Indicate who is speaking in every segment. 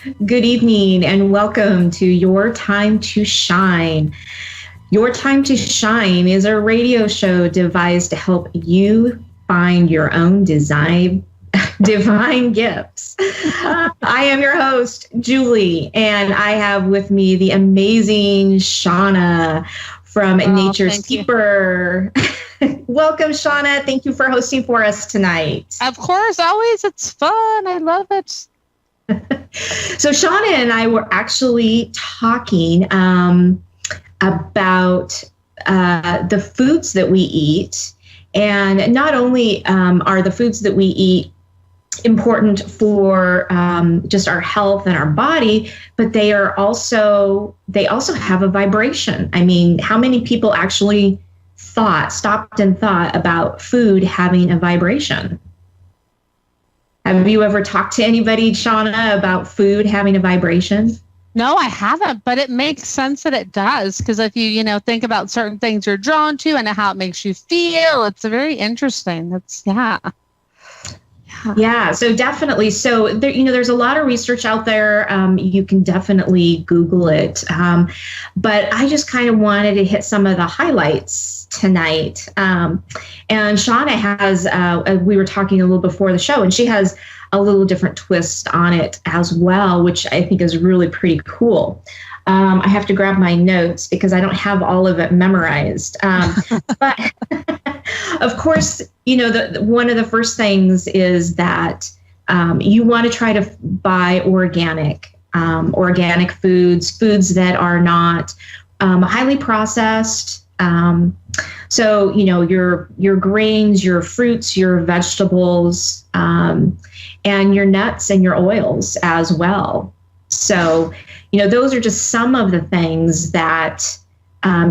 Speaker 1: Good evening and welcome to Your Time to Shine. Your Time to Shine is a radio show devised to help you find your own divine gifts. I am your host, Julie, and I have with me the amazing Shauna from Nature's Keeper. Welcome, Shauna. Thank you for hosting for us tonight.
Speaker 2: Of course, always. It's fun. I love it.
Speaker 1: So Shauna and I were actually talking about the foods that we eat. And not only are the foods that we eat important for just our health and our body, but they also have a vibration. I mean, how many people actually stopped and thought about food having a vibration? Have you ever talked to anybody, Shauna, about food having a vibration?
Speaker 2: No, I haven't, but it makes sense that it does. Because if you think about certain things you're drawn to and how it makes you feel, it's very interesting.
Speaker 1: Yeah, so definitely. So there, there's a lot of research out there. You can definitely Google it. But I just kind of wanted to hit some of the highlights tonight. And Shauna has, we were talking a little before the show, and she has a little different twist on it as well, which I think is really pretty cool. I have to grab my notes because I don't have all of it memorized. But of course, one of the first things is that you want to try to buy organic foods that are not highly processed. So, your grains, your fruits, your vegetables, and your nuts and your oils as well. So, those are just some of the things that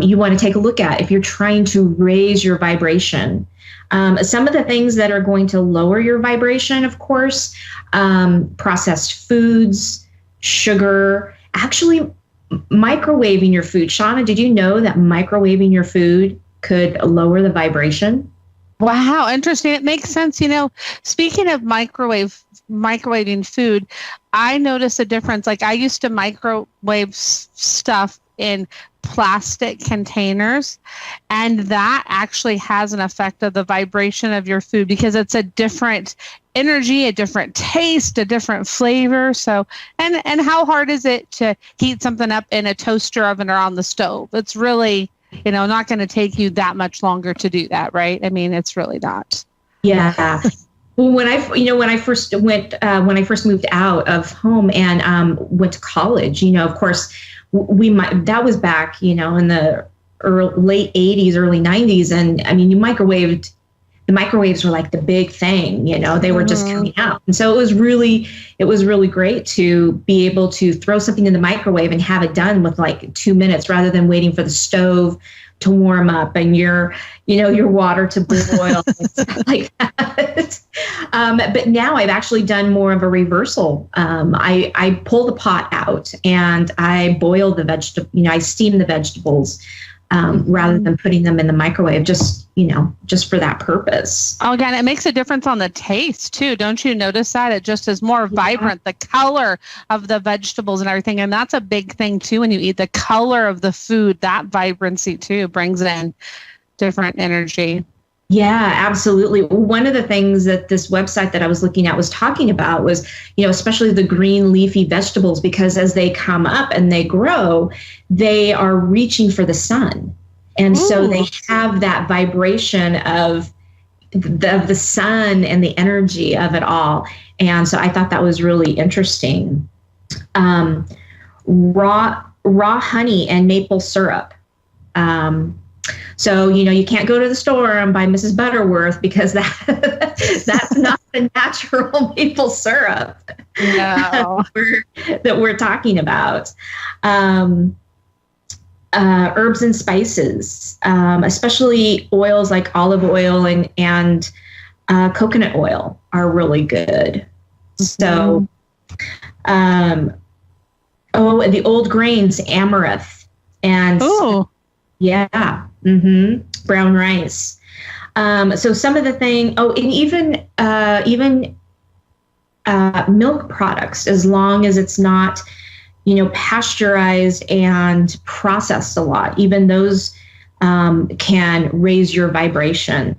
Speaker 1: you want to take a look at if you're trying to raise your vibration. Some of the things that are going to lower your vibration, of course, processed foods, sugar, actually microwaving your food. Shauna, did you know that microwaving your food could lower the vibration?
Speaker 2: Wow, interesting. It makes sense. Speaking of microwaving food, I noticed a difference. Like I used to microwave stuff in plastic containers, and that actually has an effect of the vibration of your food because it's a different energy, a different taste, a different flavor. So, and how hard is it to heat something up in a toaster oven or on the stove? It's really, not going to take you that much longer to do that, right? I mean, it's really not.
Speaker 1: Yeah. Well, when I first moved out of home and went to college, of course, that was back, in the late 80s, early 90s. And I mean, the microwaves were like the big thing, they were just coming out. And so it was really great to be able to throw something in the microwave and have it done with like 2 minutes rather than waiting for the stove to warm up and your water to boil and stuff like that. But now I've actually done more of a reversal. I pull the pot out and I boil the vegetable, I steam the vegetables rather than putting them in the microwave, just for that purpose.
Speaker 2: Oh, again, it makes a difference on the taste too. Don't you notice that? It just is more vibrant, the color of the vegetables and everything. And that's a big thing too. When you eat the color of the food, that vibrancy too brings in different energy.
Speaker 1: Yeah, absolutely. One of the things that this website that I was looking at was talking about was, especially the green leafy vegetables, because as they come up and they grow, they are reaching for the sun. And so they have that vibration of the sun and the energy of it all. And so I thought that was really interesting. Raw honey and maple syrup. So, you can't go to the store and buy Mrs. Butterworth because that's not the natural maple syrup that we're talking about. Herbs and spices, especially oils like olive oil and coconut oil are really good. So, the old grains, amaranth and brown rice. So some of the and even milk products, as long as it's not, pasteurized and processed a lot. Even those can raise your vibration.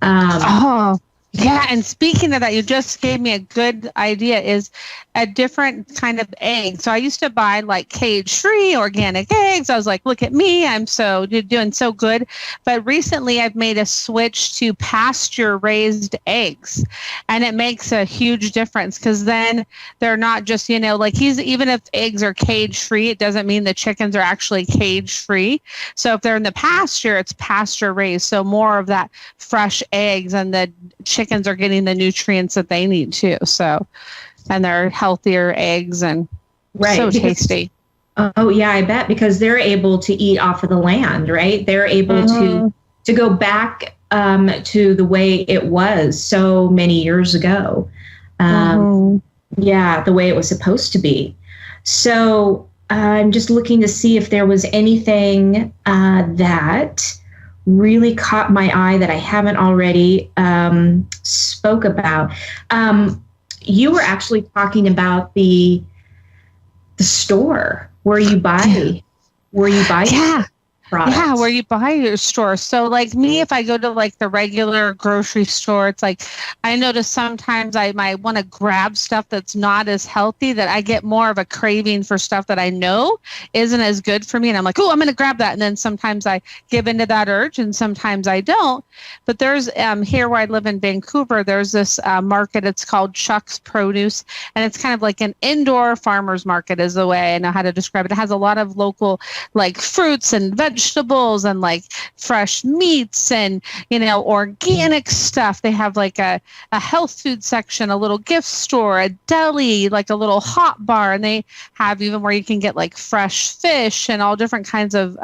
Speaker 2: Oh, yeah. And speaking of that, you just gave me a good idea, is a different kind of egg. So I used to buy like cage-free organic eggs. I was like, look at me, I'm doing so good. But recently I've made a switch to pasture-raised eggs. And it makes a huge difference, because then they're not just, even if eggs are cage-free, it doesn't mean the chickens are actually cage-free. So if they're in the pasture, it's pasture-raised. So more of that fresh eggs, and the chickens are getting the nutrients that they need too. So, and they're healthier eggs, and so tasty.
Speaker 1: Oh yeah, I bet, because they're able to eat off of the land, right? They're able to go back to the way it was so many years ago. Yeah, the way it was supposed to be. So I'm just looking to see if there was anything that really caught my eye that I haven't already spoke about. You were actually talking about the store where you buy products.
Speaker 2: Yeah, where you buy your store. So like me, if I go to like the regular grocery store, it's like I notice sometimes I might want to grab stuff that's not as healthy, that I get more of a craving for stuff that I know isn't as good for me. And I'm like, oh, I'm going to grab that. And then sometimes I give into that urge, and sometimes I don't. But there's here where I live in Vancouver, there's this market. It's called Chuck's Produce. And it's kind of like an indoor farmer's market is the way I know how to describe it. It has a lot of local like fruits and vegetables and like fresh meats and, organic stuff. They have like a health food section, a little gift store, a deli, like a little hot bar. And they have even where you can get like fresh fish and all different kinds of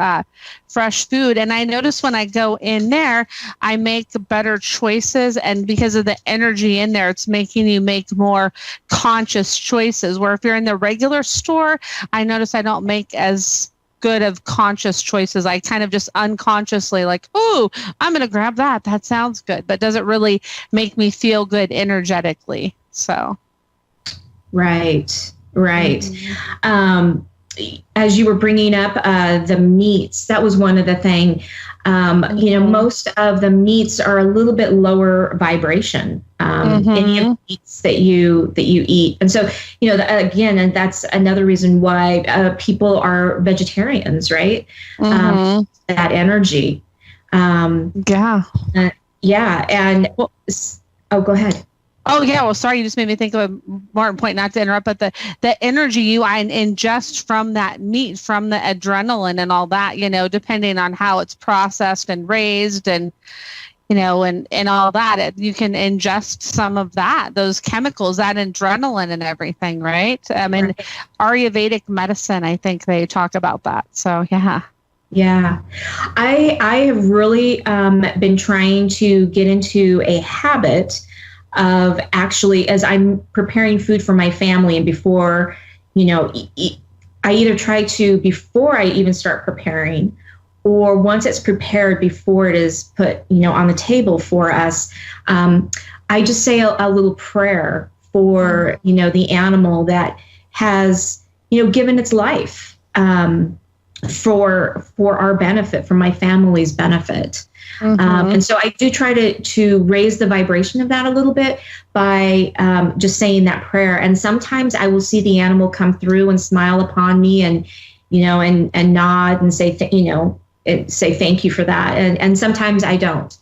Speaker 2: fresh food. And I notice when I go in there, I make better choices. And because of the energy in there, it's making you make more conscious choices. Where if you're in the regular store, I notice I don't make as good of conscious choices. I kind of just unconsciously like, oh, I'm going to grab that. That sounds good. But does it really make me feel good energetically? So.
Speaker 1: Right. As you were bringing up the meats, that was one of the things. Most of the meats are a little bit lower vibration. Any of the meats that you eat, and so again, and that's another reason why people are vegetarians, right? That energy.
Speaker 2: Yeah.
Speaker 1: And go ahead.
Speaker 2: Oh, yeah. Well, sorry, you just made me think of a Marten Point, not to interrupt, but the energy you ingest from that meat, from the adrenaline and all that, depending on how it's processed and raised and, and all that, you can ingest some of that, those chemicals, that adrenaline and everything, right? And Ayurvedic medicine, I think they talk about that. So, yeah.
Speaker 1: Yeah, I have really been trying to get into a habit of actually, as I'm preparing food for my family, and before, I either try to, before I even start preparing, or once it's prepared, before it is put, on the table for us, I just say a little prayer for, the animal that has, given its life for our benefit, for my family's benefit. And so I do try to raise the vibration of that a little bit by just saying that prayer. And sometimes I will see the animal come through and smile upon me and, and nod and say, say thank you for that. And sometimes I don't.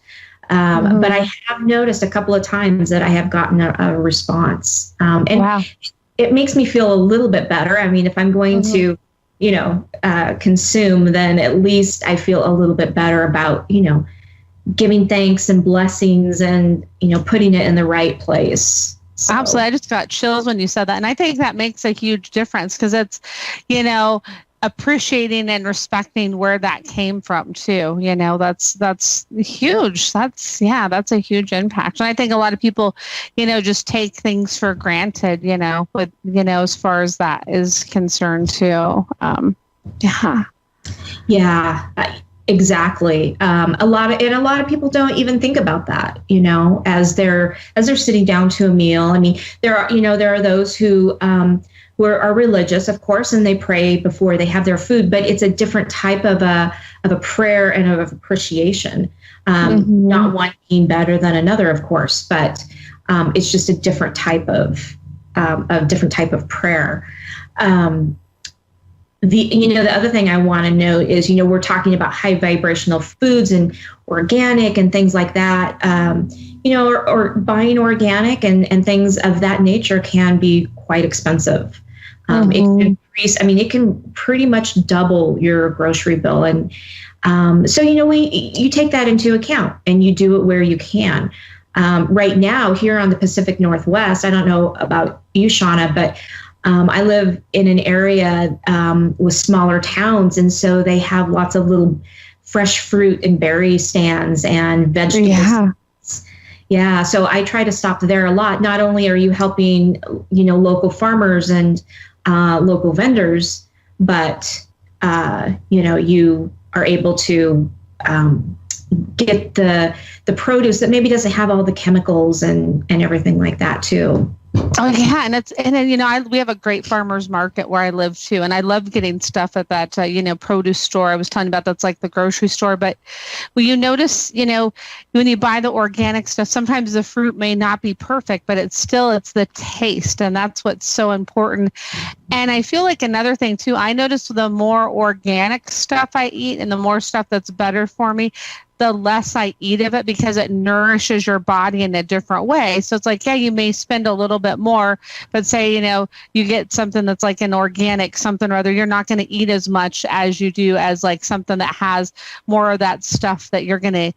Speaker 1: But I have noticed a couple of times that I have gotten a response. And it makes me feel a little bit better. I mean, if I'm going to, consume, then at least I feel a little bit better about, giving thanks and blessings and, putting it in the right place. So.
Speaker 2: Absolutely. I just got chills when you said that. And I think that makes a huge difference, because it's, appreciating and respecting where that came from too. That's huge. That's a huge impact. And I think a lot of people, just take things for granted, but, as far as that is concerned too. Yeah.
Speaker 1: Exactly. A lot of people don't even think about that, as they're sitting down to a meal. I mean, there are those who are religious, of course, and they pray before they have their food, but it's a different type of a prayer and of appreciation. Not one being better than another, of course, but it's just a different type of prayer. The other thing I want to note is, we're talking about high vibrational foods and organic and things like that. Or buying organic and things of that nature can be quite expensive. It can increase. I mean, it can pretty much double your grocery bill, and so you take that into account and you do it where you can. Right now, here on the Pacific Northwest, I don't know about you, Shauna, but I live in an area with smaller towns, and so they have lots of little fresh fruit and berry stands and vegetables.
Speaker 2: Yeah.
Speaker 1: Yeah, so I try to stop there a lot. Not only are you helping, local farmers and local vendors, but you are able to get the produce that maybe doesn't have all the chemicals and everything like that too.
Speaker 2: Oh yeah, we have a great farmers market where I live too, and I love getting stuff at that produce store. I was telling you about that's like the grocery store, but will you notice when you buy the organic stuff, sometimes the fruit may not be perfect, but it's the taste, and that's what's so important. And I feel like another thing too, I notice the more organic stuff I eat and the more stuff that's better for me, the less I eat of it, because it nourishes your body in a different way. So it's like, yeah, you may spend a little bit more, but say, you get something that's like an organic something or other, you're not going to eat as much as you do as like something that has more of that stuff that you're going to,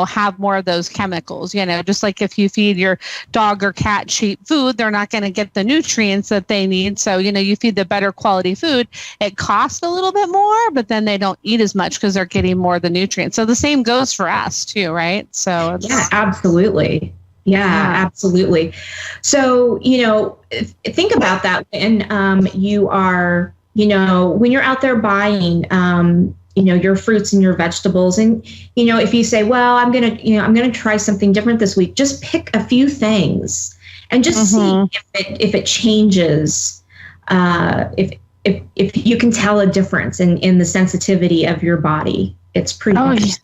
Speaker 2: have more of those chemicals, just like if you feed your dog or cat cheap food, they're not going to get the nutrients that they need. So, you feed the better quality food, it costs a little bit more, but then they don't eat as much because they're getting more of the nutrients. So the same goes for us too, right? So
Speaker 1: yeah, absolutely. Yeah, absolutely. So, think about that when you are, when you're out there buying, your fruits and your vegetables. And, if you say, well, I'm going to try something different this week, just pick a few things and just see if it changes, if you can tell a difference in the sensitivity of your body. It's pretty interesting.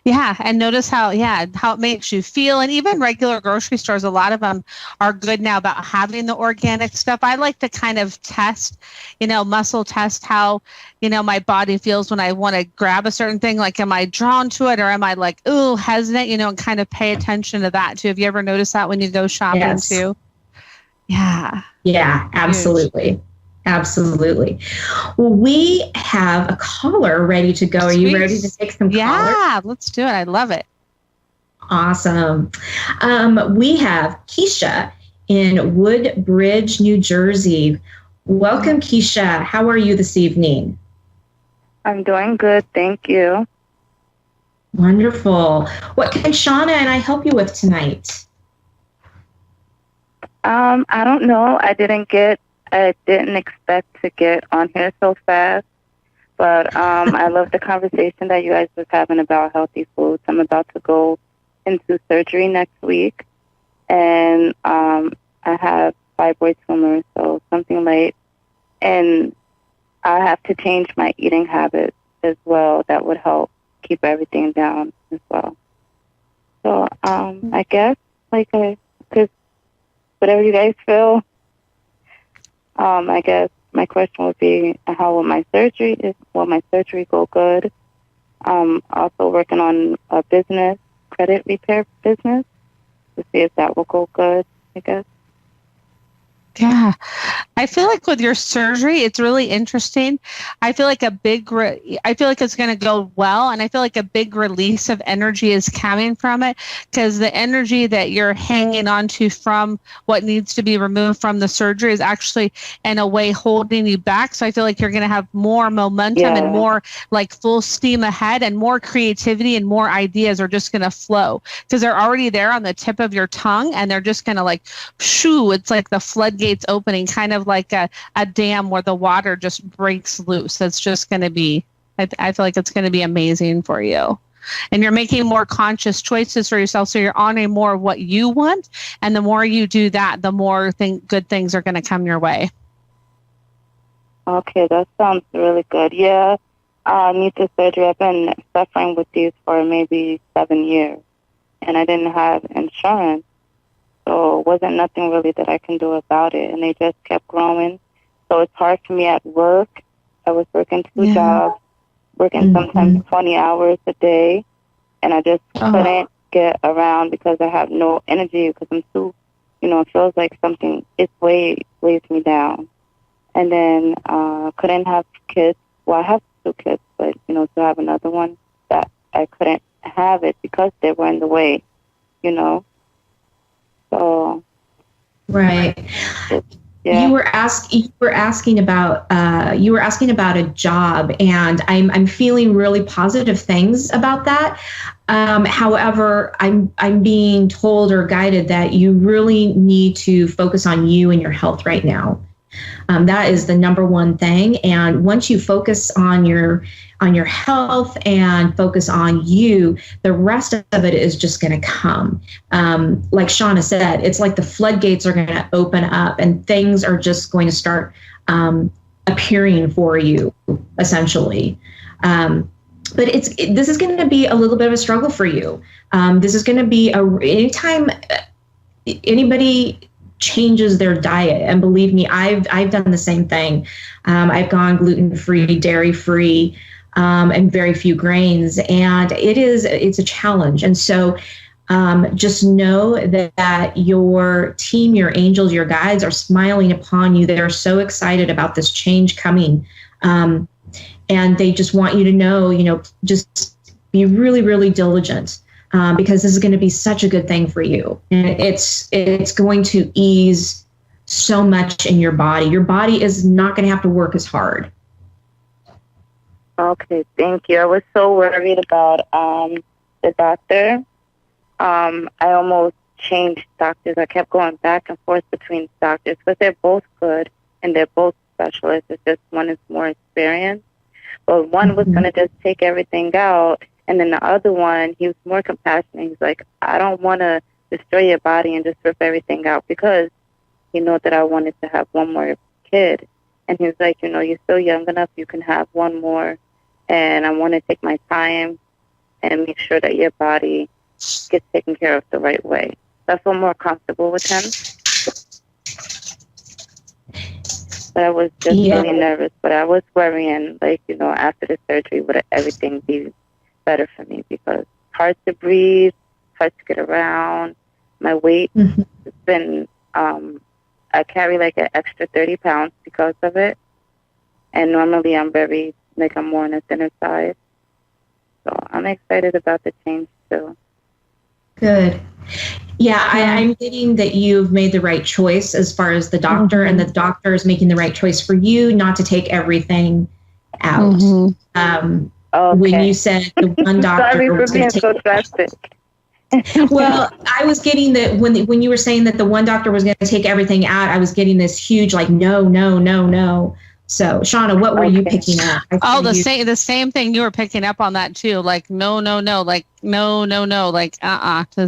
Speaker 2: Yeah. And notice how it makes you feel. And even regular grocery stores, a lot of them are good now about having the organic stuff. I like to kind of test, muscle test how, my body feels when I want to grab a certain thing. Like, am I drawn to it, or am I like, ooh, hesitant, and kind of pay attention to that too. Have you ever noticed that when you go shopping too? Yeah.
Speaker 1: Yeah, absolutely. Huge. Absolutely. Well, we have a caller ready to go. Are you ready to take some callers?
Speaker 2: Yeah, let's do it. I love it.
Speaker 1: Awesome. We have Keisha in Woodbridge, New Jersey. Welcome, Keisha. How are you this evening?
Speaker 3: I'm doing good. Thank you.
Speaker 1: Wonderful. What can Shauna and I help you with tonight?
Speaker 3: I don't know. I didn't expect to get on here so fast, but I love the conversation that you guys was having about healthy foods. I'm about to go into surgery next week, and I have fibroid tumor, so something late, and I have to change my eating habits as well. That would help keep everything down as well. So I guess because whatever you guys feel. I guess my question would be, how will my surgery go good? Also working on a business, credit repair business, to see if that will go good, I guess.
Speaker 2: Yeah. I feel like with your surgery, it's really interesting. I feel like it's going to go well. And I feel like a big release of energy is coming from it, because the energy that you're hanging on to from what needs to be removed from the surgery is actually in a way holding you back. So I feel like you're going to have more momentum and more like full steam ahead, and more creativity and more ideas are just going to flow, because they're already there on the tip of your tongue, and they're just going to like, shoo, it's like the floodgates opening, kind of like a dam where the water just breaks loose. That's just going to be I feel like it's going to be amazing for you. And you're making more conscious choices for yourself. So you're honoring more of what you want. And the more you do that, the more good things are going to come your way.
Speaker 3: Okay, that sounds really good. Yeah, need the surgery. I've been suffering with these for maybe 7 years, and I didn't have insurance, so it wasn't nothing really that I can do about it, and they just kept growing. So it's hard for me at work. I was working two jobs, working sometimes 20 hours a day, and I just couldn't get around because I have no energy because I'm too, it feels like something, weighs me down. And then couldn't have kids. Well, I have 2 kids, but, to have another one, that I couldn't have it because they were in the way, So.
Speaker 1: Right.
Speaker 3: Yeah.
Speaker 1: You were asking about a job, and I'm feeling really positive things about that. However, I'm being told or guided that you really need to focus on you and your health right now. That is the number one thing. And once you focus on your health and focus on you, the rest of it is just going to come. Like Shauna said, it's like the floodgates are going to open up and things are just going to start appearing for you, essentially. But this is going to be a little bit of a struggle for you. This is going to be anytime anybody changes their diet, and believe me, I've done the same thing. I've gone gluten-free, dairy-free, and very few grains, and it's a challenge. And so just know that your team, your angels, your guides are smiling upon you. They're so excited about this change coming, and they just want you to know, just be really, really diligent. Because this is going to be such a good thing for you. And it's going to ease so much in your body. Your body is not going to have to work as hard.
Speaker 3: Okay, thank you. I was so worried about the doctor. I almost changed doctors. I kept going back and forth between doctors because they're both good and they're both specialists. It's just one is more experienced. But one was going to just take everything out. And then the other one, he was more compassionate. He's like, I don't want to destroy your body and just rip everything out because he knew that I wanted to have one more kid. And he was like, you're still young enough. You can have one more. And I want to take my time and make sure that your body gets taken care of the right way. So I feel more comfortable with him. But I was just really nervous. But I was worrying, after the surgery, would everything be better for me because it's hard to breathe, hard to get around. My weight has been, I carry like an extra 30 pounds because of it. And normally I'm more on the thinner side. So I'm excited about the change too.
Speaker 1: Good. Yeah, I'm getting that you've made the right choice as far as the doctor, and the doctor is making the right choice for you not to take everything out.
Speaker 3: Okay.
Speaker 1: When you said the one doctor
Speaker 3: Sorry for
Speaker 1: was
Speaker 3: being
Speaker 1: going to
Speaker 3: so
Speaker 1: take
Speaker 3: drastic.
Speaker 1: Well, I was getting that when you were saying that the one doctor was going to take everything out, I was getting this huge no. So, Shauna, what were you picking up?
Speaker 2: The same thing. You were picking up on that too. Like no, like no, like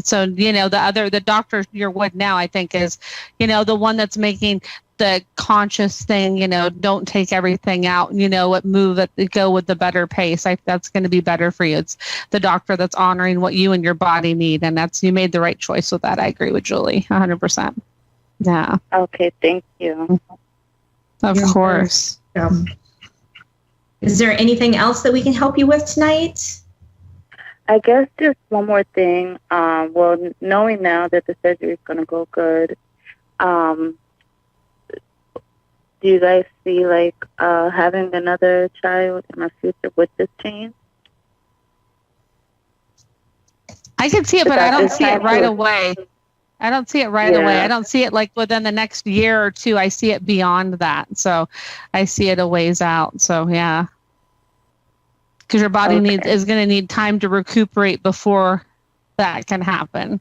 Speaker 2: So the doctor you're with now, I think is, the one that's making the conscious thing. Don't take everything out. Go with the better pace. That's going to be better for you. It's the doctor that's honoring what you and your body need, and you made the right choice with that. I agree with Julie, 100%. Yeah.
Speaker 3: Okay. Thank you.
Speaker 2: Of course.
Speaker 1: Is there anything else that we can help you with tonight?
Speaker 3: I guess just one more thing. Knowing now that the surgery is going to go good, do you guys see having another child in the future with this change?
Speaker 2: I can see it, but I don't see it right away. I don't see it right away. I don't see it within the next year or two. I see it beyond that. So I see it a ways out. So yeah. Because your body is going to need time to recuperate before that can happen.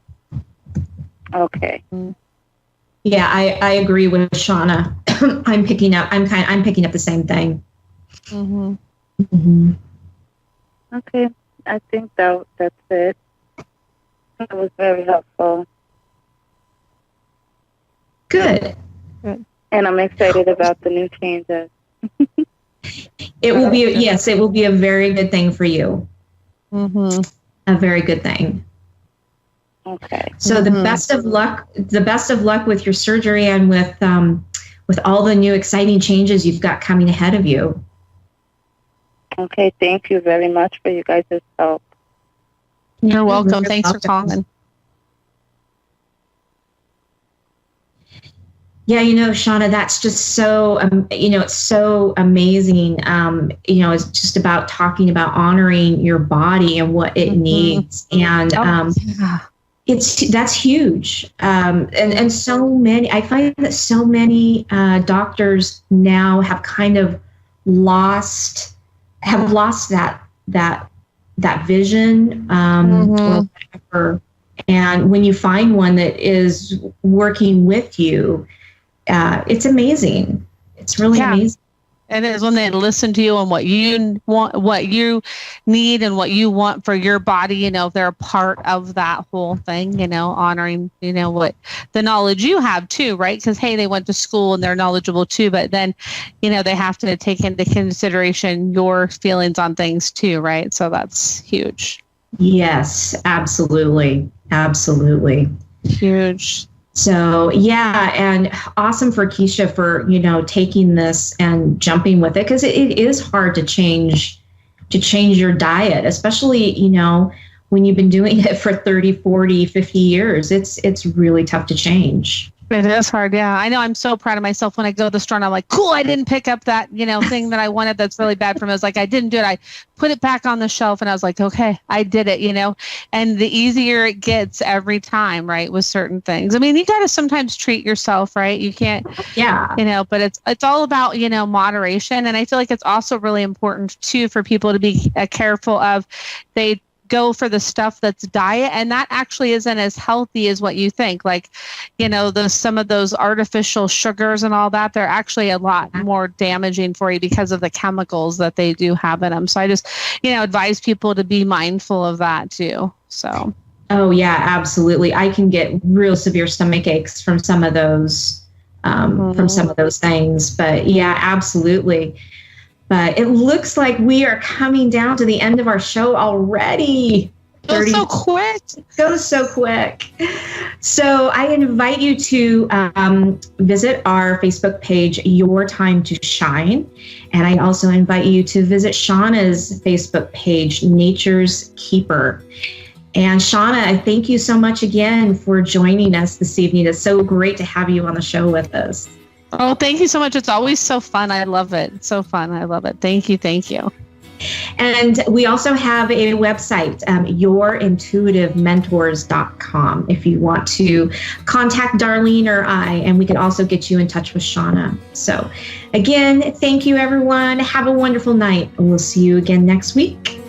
Speaker 3: Okay.
Speaker 1: Yeah, I agree with Shauna. I'm picking up the same thing.
Speaker 3: Okay, I think that's it. It was very helpful.
Speaker 1: Good.
Speaker 3: And I'm excited about the new changes.
Speaker 1: It will be, yes, it will be a very good thing for you.
Speaker 2: Mm-hmm.
Speaker 1: A very good thing.
Speaker 3: Okay.
Speaker 1: So the best of luck with your surgery and with all the new exciting changes you've got coming ahead of you.
Speaker 3: Okay, thank you very much for you guys' help.
Speaker 2: You're welcome. Thanks for calling.
Speaker 1: Yeah, Shauna, that's just so, it's so amazing. It's just about talking about honoring your body and what it needs. And that's huge. And so many, I find that so many doctors now have kind of lost that vision or whatever. And when you find one that is working with you, it's amazing. It's really amazing.
Speaker 2: It is when they listen to you and what you want, what you need and what you want for your body, they're a part of that whole thing, honoring, what the knowledge you have too, right? Because, hey, they went to school and they're knowledgeable too, but then, they have to take into consideration your feelings on things too, right? So that's huge.
Speaker 1: Yes, absolutely. Absolutely.
Speaker 2: Huge.
Speaker 1: So, yeah, and awesome for Keisha for, taking this and jumping with it, because it is hard to change your diet, especially, when you've been doing it for 30, 40, 50 years. It's really tough to change.
Speaker 2: It is hard. Yeah. I know. I'm so proud of myself when I go to the store and I'm like, cool, I didn't pick up that, thing that I wanted. That's really bad for me. I was like, I didn't do it. I put it back on the shelf and I was like, okay, I did it, and the easier it gets every time, right. With certain things. I mean, you got to sometimes treat yourself, right. You can't, but it's all about, moderation. And I feel like it's also really important too, for people to be careful of, they go for the stuff that's diet, and that actually isn't as healthy as what you think. Like, some of those artificial sugars and all that, they're actually a lot more damaging for you because of the chemicals that they do have in them. So I just, advise people to be mindful of that too. So.
Speaker 1: Oh yeah, absolutely. I can get real severe stomach aches from some of those, things, but yeah, absolutely. But it looks like we are coming down to the end of our show already.
Speaker 2: Goes so quick.
Speaker 1: Goes so quick. So I invite you to visit our Facebook page, Your Time to Shine. And I also invite you to visit Shauna's Facebook page, Nature's Keeper. And Shauna, I thank you so much again for joining us this evening. It's so great to have you on the show with us.
Speaker 2: Oh, thank you so much. It's always so fun. I love it. It's so fun. I love it. Thank you. Thank you.
Speaker 1: And we also have a website, yourintuitivementors.com, if you want to contact Darlene or I, and we can also get you in touch with Shauna. So again, thank you, everyone. Have a wonderful night. We'll see you again next week.